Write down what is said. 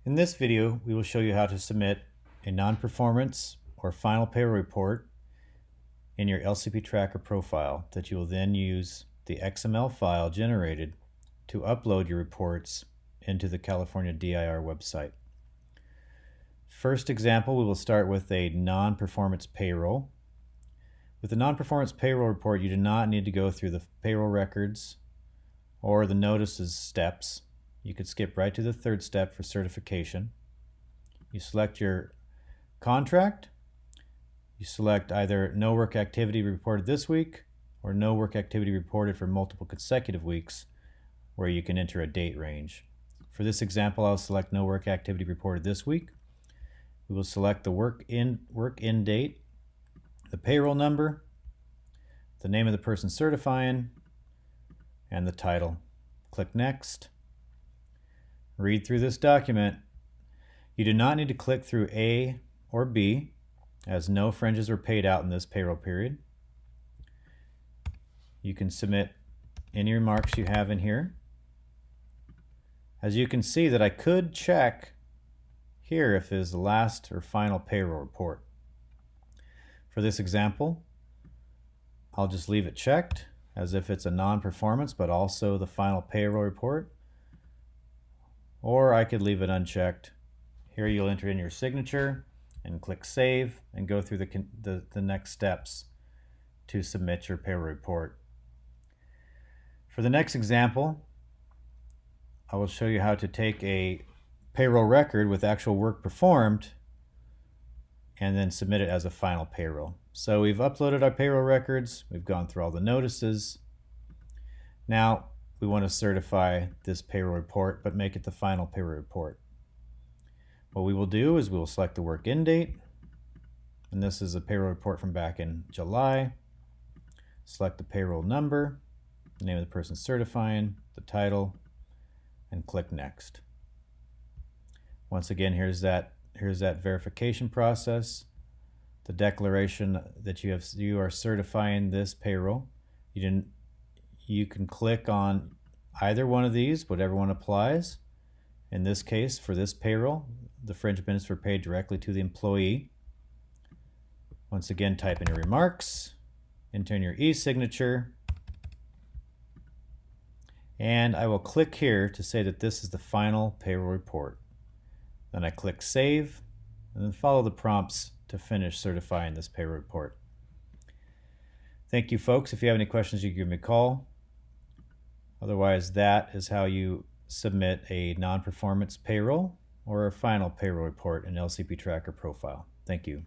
In this video, we will show you how to submit a non-performance or final payroll report in your LCPtracker profile that you will then use the XML file generated to upload your reports into the California DIR website. First example, we will start with a non-performance payroll. With the non-performance payroll report, you do not need to go through the payroll records or the notices steps. You could skip right to the third step for certification. You select your contract. You select either no work activity reported this week or no work activity reported for multiple consecutive weeks, where you can enter a date range. For this example, I'll select no work activity reported this week. We will select the work in date, the payroll number, the name of the person certifying, and the title. Click Next. Read through this document. You do not need to click through A or B, as no fringes were paid out in this payroll period. You can submit any remarks you have in here. As you can see that I could check here if it is the last or final payroll report. For this example, I'll just leave it checked as if it's a non-performance but also the final payroll report. Or I could leave it unchecked. Here you'll enter in your signature and click Save and go through the next steps to submit your payroll report. For the next example, I will show you how to take a payroll record with actual work performed and then submit it as a final payroll. So we've uploaded our payroll records, we've gone through all the notices. Now we want to certify this payroll report but make it the final payroll report. What we will do is we will select the work in date, and this is a payroll report from back in July. Select the payroll number, the name of the person certifying, the title, and click Next. Once again, here's that verification process, the declaration that you are certifying this payroll. You can click on either one of these, whatever one applies. In this case, for this payroll, the fringe benefits were paid directly to the employee. Once again, type in your remarks, enter in your e-signature, and I will click here to say that this is the final payroll report. Then I click Save, and then follow the prompts to finish certifying this payroll report. Thank you, folks. If you have any questions, you can give me a call. Otherwise, that is how you submit a non-performance payroll or a final payroll report in LCPtracker profile. Thank you.